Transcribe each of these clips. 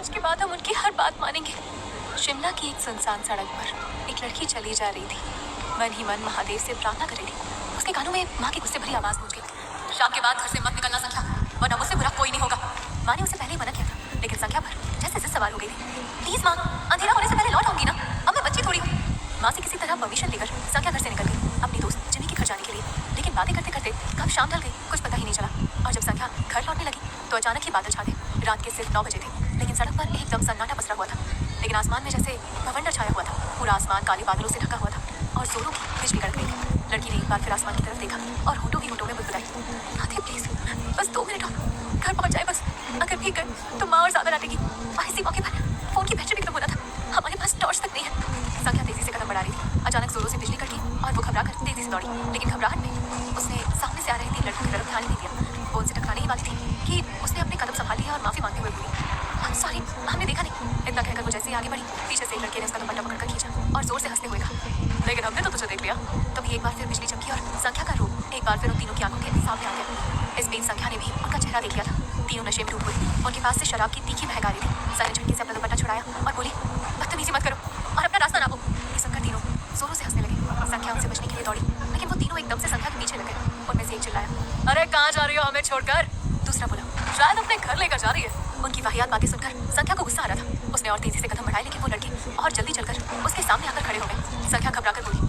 आज के बाद हम उनकी हर बात मानेंगे। शिमला की एक सुनसान सड़क पर एक लड़की चली जा रही थी। मन ही मन महादेव से प्रार्थना कर रही थी। उसके कानों में माँ की गुस्से भरी आवाज गूंज गई, शाम के बाद घर से मत निकलना संख्या, वरना मुझसे बुरा कोई नहीं होगा। माँ ने उसे पहले ही मना किया था, लेकिन संख्या पर जैसे जिद सवार हो गई थी। प्लीज माँ, अंधेरा होने से पहले लौट आऊंगी ना, अब मैं बच्ची थोड़ी हूँ। माँ से किसी तरह परमिशन लेकर संख्या घर से निकल गई अपनी दोस्त जिमी के घर जाने के लिए। लेकिन बातें करते करते कब शाम ढल गई कुछ पता ही नहीं चला। और जब संख्या घर लौटने लगी तो अचानक ही बादल छा गए। रात के सिर्फ 9 बजे थे, लेकिन सड़क पर एकदम सन्नाटा पसरा हुआ था। लेकिन आसमान में जैसे भवंडर छाया हुआ था। पूरा आसमान काले बादलों से ढका हुआ था और जोरों की बिजली कड़क रही थी। लड़की ने एक बार फिर आसमान की तरफ देखा और होठों ही होठों में बुदबुदाई, नाते प्लीज, बस 2 मिनट और, घर पहुंच जाए बस। अगर भीग गए तो माँ और ज्यादा डांटेगी। और इसी मौके पर फोन की बैटरी भी खत्म होना था। हमारे पास टॉर्च तक नहीं है। संख्या तेजी से कदम बढ़ा रही थी। अचानक जोरों से बिजली कड़की और वो घबरा कर तेजी से दौड़ी। लेकिन घबराहट में उसने सामने से आ रही थी लड़की की तरफ ध्यान ही नहीं दिया। वो उनसे टकराने ही वाली थी कि उसने अपने कदम संभाल लिया और माफी मांगते हुए बोली, सॉरी, हमने देखा नहीं। इतना कहकर वो जैसे ही आगे बढ़ी, पीछे से एक लड़के ने उसका दुपट्टा पकड़कर खींचा और जोर से हंसते हुए कहा, लेकिन हमने तो तुझे देख लिया। तभी एक बार फिर बिजली चमकी और संख्या का रूप एक बार फिर उन तीनों की आंखों के सामने आ गया। इस बीच संख्या ने भी उनका चेहरा देख लिया था। तीनों नशे में डूब गए। उनके पास से शराब की तीखी महक आ रही थी। सारे झटके से अपना दुपट्टा छुड़ाया और बोली, बदतमीजी मत करो और अपना रास्ता नापो। ये सुनकर तीनों जोरों से हंसने लगे। संख्या उनसे बचने के लिए दौड़ी, लेकिन वो तीनों एकदम से संख्या के पीछे लग गए। उनमें से एक चिल्लाया, अरे कहाँ जा रही हो हमें छोड़कर? दूसरा बोला, शायद अपने घर लेकर जा रही है। उनकी वाहियात बातें सुनकर संख्या को गुस्सा आ रहा था। उसने और तेजी से कदम बढ़ाए, लेकिन वो लड़के और जल्दी चलकर उसके सामने आकर खड़े हो गए। संख्या घबराकर बोली,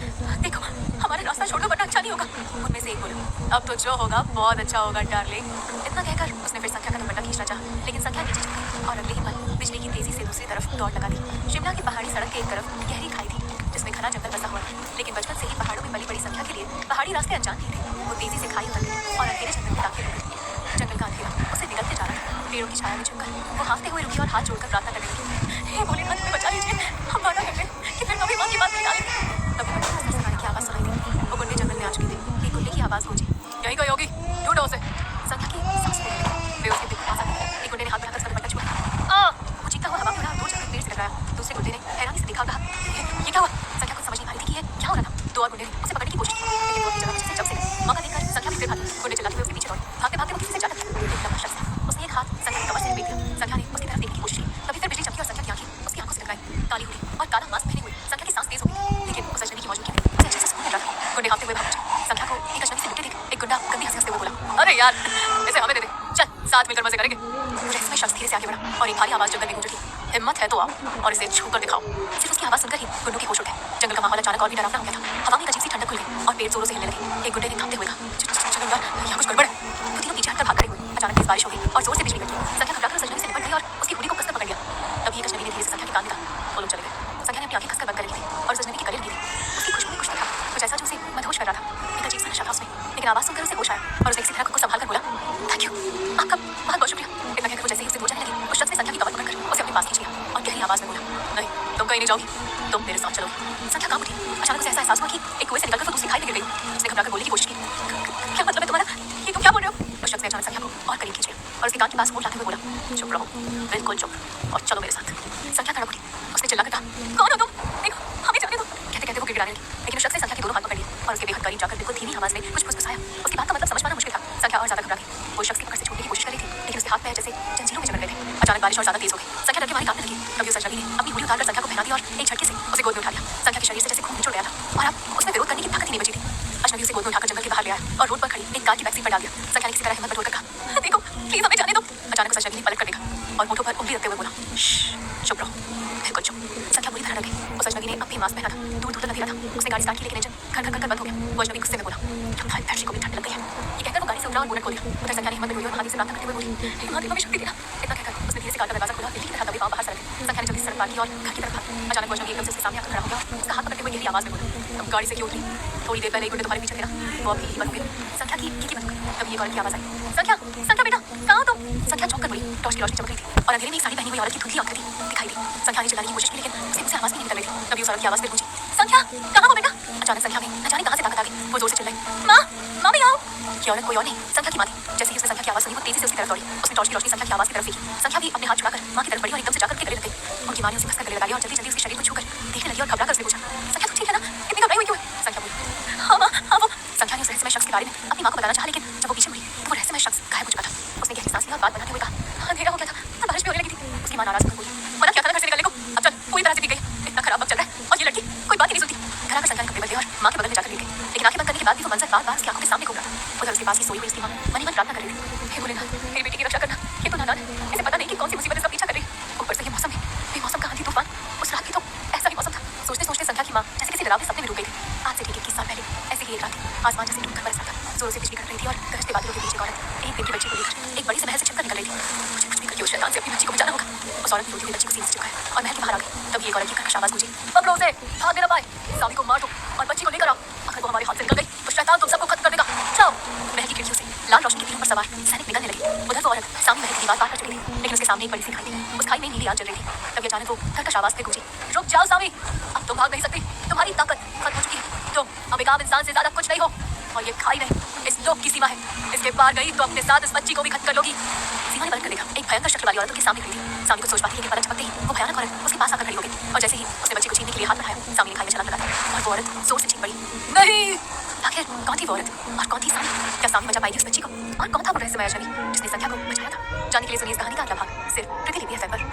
देखो, हमारा रास्ता छोड़ दो वरना अच्छा नहीं होगा। उनमें से एक बोला, अब तो जो होगा बहुत अच्छा होगा डार्लिंग। इतना कहकर उसने फिर संख्या का दुपट्टा खींचना चाहा, लेकिन संख्या नीचे झुक गई और अगले ही पल बिजली की तेजी से दूसरी तरफ दौड़ लगा दी। शिमला की पहाड़ी सड़क के एक तरफ गहरी खाई थी जिसमें घना जंगल बसा हुआ था। लेकिन बचपन से ही पहाड़ों में पली बड़ी संख्या के लिए पहाड़ी रास्ते अनजान नहीं थे। वो तेजी से खाई उतर गई और अंधेरे जंगल में दाखिल हो गई। जंगल का अंधेरा उसे निगलते जा रहा था। पेड़ों की छाया में झुककर वो हाँफते हुए रुकी और हाथ जोड़कर प्रार्थना करने लगी, हे भोलेनाथ, हमें बचा लीजिए। हम वादा कर लें कि फिर कभी माँ की बात नहीं डालेंगे। तभी सरसराने की आवाज सुनाई दी। वो गुंडे जंगल में आ चुके थे। एक गुंडे की आवाज गूंजी, यहीं कोई होगी, ढूंढो उसे। संख्या की सांस फूल गई। वे उसके पास आ गए। एक गुंडे ने हाथ बढ़ाकर उसका दुपट्टा छुआ। वो चीखता हुआ हवा में उड़ा, 2 चक्कर पेड़ से टकराया। दूसरे गुंडे ने हैरानी से देखा, कहा, ये क्या हुआ? संख्या को समझ नहीं आ रही थी कि ये क्या हो रहा था। 2 और गुंडे ने उसे पकड़ने की कोशिश की, लेकिन वो अपनी जगह से जब से मौका देखकर संख्या भी फिर भागी। गुंडे चिल्लाते हुए उसके पीछे दौड़े। भागते भागते वो किसी से जा टकराया। एक लंबा शख्स था। उसने एक हाथ संख्या की कमर से लपेट दिया। संख्या ने उसकी तरफ देखने की कोशिश की। तभी फिर बिजली चमकी और संख्या की आंखें उसकी आंखों से टकराई। काली हुई और काला मास्क पहने हुए संख्या की सांस तेज हो गई, लेकिन उस अजनबी की मौजूदगी में उसे अच्छे से सुकून मिल रहा था। गुंडे हाँफते हुए भाग पहुंचे। संख्या को एक अजनबी से मिलते देख एक गुंडा गंदी हंसते हुए बोला, अरे यार, इसे हमें दे दे, चल साथ मिलकर मजे करेंगे। रहस्यमय शख्स धीरे से आगे बढ़ा और एक भारी आवाज जंगल में गूंज उठी, हिम्मत है तो आओ और इसे छू कर दिखाओ। सिर्फ उसकी आवाज सुनकर ही गुंडों के होश उड़ गए। जंगल का माहौल अचानक और भी डरावना हो गया था। हवा में एक अजीब सी ठंडक खुल गई और पेड़ जोरों से हिलने लगे। एक गुंडे ने कांपते हुए कहा, चलो यार, यहाँ कुछ गड़बड़ है। वो तीनों पीछे हटकर भाग खड़े हुए। अचानक तेज बारिश हो गई और जोर से बिजली कड़की। संख्या घबराकर उस अजनबी से निपट गई और उसकी हुडी को कसकर पकड़ लिया। तभी एक अजनबी ने धीरे से संख्या के कान में कहा, वो लोग चले गए। संख्या ने अपनी आंखें कसकर बंद कर रखी थी और उस अजनबी की गले लगी थी। उसकी खुशबू में कुछ तो था, कुछ ऐसा जो उसे मदहोश कर रहा था। एक अजीब सा नशा था उसमें, लेकिन आवाज सुनकर उसे होश आया और उसने किसी तरह खुद को संभाल कर बोला, थैंक यू, आपका बहुत बहुत शुक्रिया। इतना कहकर वो जैसे ही उससे दूर जाने लगी, उस शख्स ने संख्या की कमर पकड़कर उसे अपने पास खींच लिया और गहरी आवाज में बोला, नहीं, तुम कहीं नहीं जाओगी, तुम मेरे साथ चलोगी। संख्या कांप उठी। अचानक उसे ऐसा एहसास हुआ कि एक कुएं से निकलकर वो दूसरी खाई में गिर गई। उसने घबराकर बोलने की कोशिश की, क्या मतलब है तुम्हारा? ये तुम क्या बोल रहे हो? उस शख्स ने अचानक संख्या को और करीब खींच लिया और उसके कान के पास होठ लाते हुए बोला, चुप रहो, बिल्कुल चुप, और चलो मेरे साथ। संख्या तड़प उठी। उसने चिल्लाकर कहा, कौन हो तुम? देखो, हमें जाने दो। कहते कहते वो गिड़गिड़ाने लगी, लेकिन उस शख्स ने संख्या के दोनों हाथ पकड़ लिए और उसके बेहद करीब जाकर बिल्कुल धीमी आवाज में कुछ फुसफुसाया। उसकी बात का मतलब समझ पाना मुश्किल था। संख्या और ज्यादा घबरा गई। वो शख्स की पकड़ से छूटने की कोशिश कर रही थी, लेकिन उसके हाथ पैर जैसे जंजीरों में जकड़ गए थे। अचानक बारिश और ज्यादा तेज हो गई। संख्या डर के मारे कांपने लगी। तभी उस अजनबी ने अपनी हुडी उतारकर संख्या को पहना दिया और एक झटके से उसे गोद में उठा लिया। संख्या के शरीर से जैसे खून निचोड़ गया था और अब उसमें विरोध करने की ताकत ही नहीं बची थी। अजनबी उसे गोद में उठाकर जंगल के बाहर ले आया और रोड पर खड़ी एक कार की बैक सीट पर डाल दिया। संख्या ने किसी तरह हिम्मत बटोरकर कहा, देखो प्लीज हमें जाने दो। अचानक उस अजनबी ने पलट कर देखा और होठों पर उंगली रखते हुए बोला, चुप रहो, बिल्कुल चुप। संख्या बुरी तरह डर गई। उस अजनबी ने अब भी मास्क पहना था। दूर दूर तक अंधेरा था। उसने गाड़ी स्टार्ट की, लेकिन इंजन खड़ खड़ कर बंद हो गया। वो अजनबी गुस्से में बोला, लगता है बैटरी को भी ठंड लग गई है। ये कहकर वो गाड़ी से उतरा और बोनट खोल दिया। उधर संख्या ने हिम्मत हुई और महादेव से प्रार्थना करते हुए बोली, हे महादेव हमें शक्ति देना। इतना कहकर उसने धीरे से कार का दरवाजा खोला। दिल्ली की तरह दबे पांव बाहर सड़क थे। संख्या ने जल्दी से सड़क पार की और घर की तरफ भागी। अचानक वो अजनबी एकदम से उसके सामने आकर खड़ा हो गया और उसका हाथ पकड़ते हुए गहरी आवाज में बोला, तुम गाड़ी से क्यों उतरी? थोड़ी देर पहले एक गुंडे तुम्हारे पीछे थे ना, वो अभी ही बंद हो गया। संख्या की बंद हो गई। तभी एक औरत की आवाज आई, संख्या, संख्या बेटा, कहाँ हो तुम? संख्या चौंक कर बोली। टॉर्च की रोशनी चमक रही थी और अंधेरे में एक साड़ी पहनी हुई औरत की धुंधली आकृति दिखाई दी। संख्या ने चिल्लाने की कोशिश की, लेकिन उससे आवाज नहीं निकल रही थी। तभी उस औरत की आवाज फिर गूंजी, संख्या, कहाँ हो बेटा? अचानक संख्या में न जाने कहाँ से ताकत आ गई। वो जोर से चिल्लाई, माँ, माँ भी आओ। ये औरत कोई और नहीं, संख्या की माँ थी। जैसे ही उसने संख्या की आवाज सुनी, वो तेजी से उसकी तरफ दौड़ी। उसने टॉर्च की रोशनी संख्या की आवाज की तरफ फेंकी। संख्या भी अपने हाथ छुड़ाकर माँ की तरफ बढ़ी और एकदम से जाकर उसके गले लग गई। उनकी माँ ने उसे कसकर गले लगा लिया और जल्दी जल्दी उसके शरीर को छूकर देखने लगी और घबरा कर उससे पूछा, संख्या तुम ठीक है ना? इतनी घबराई हुई क्यों है? संख्या बोली, हाँ माँ, हाँ वो। संख्या ने उस रहस्यमय शख्स के बारे में अपनी माँ को बताना चाहा, लेकिन जब वो पीछे मुड़ी तो वो रहस्यमय शख्स गायब हो चुका था। उसने गहरी सांस लिया और बात बनाते हुए कहा, अंधेरा हो गया था, बारिश भी होने लगी थी। उसकी माँ नाराज होकर बोली, रही थी। मुझे कुछ भी करके उस शैतान से अपनी बच्ची को बचाना होगा। उस औरत ने रोती हुई बच्ची को सीने से चिपकाया और महल के बाहर आ गई। तभी एक औरत की कर्कश आवाज गूंजी, पकड़ो उसे, भागने न पाए, स्वामी को मार दो और बच्ची को लेकर आओ। अगर वो हमारे हाथ से निकल गई तो शैतान तुम सबको खत्म कर देगा। जाओ। महल की खिड़कियों से लाल रोशनी के तीरों पर सवार सैनिक निकलने लगे। उधर वो औरत सामने महल की दीवार पार कर चुकी थी, लेकिन उसके सामने एक बड़ी सी खाई थी। उस खाई में नीली आग जल रही थी। तभी अचानक वो कर्कश आवाज फिर गूंजी, रुक जाओ स्वामी, अब तुम भाग नहीं सकती, तुम्हारी ताकत खत्म हो चुकी है, तुम अब एक आम इंसान से ज्यादा कुछ नहीं हो। और ये खाई नहीं, इस लोक की सीमा है, इसके पार गई तो अपने साथ इस बच्ची को भी खत्म कर लोगी। सीमा ने पलट कर देखा, एक भयंकर शक्ल वाली औरत उनके सामने खड़ी थी। सामी को सोच पाती, लेकिन पलक झपकते ही वो भयानक औरत उसके पास आकर खड़ी हो गई। और जैसे ही उसने बच्ची को छीनने के लिए हाथ बढ़ाया, सामी ने खाई में छलांग लगा दी और वो औरत जोर से चीख पड़ी, नहीं। आखिर कौन थी वो औरत और कौन थी सामी? क्या सामी बचा पाएगी उस बच्ची को? और कौन था वो रहस्यमय अजनबी जिसने संध्या को बचाया था? जानने के लिए सुनिए इस कहानी का अगला भाग सिर्फ प्रतिलिपि FM पर।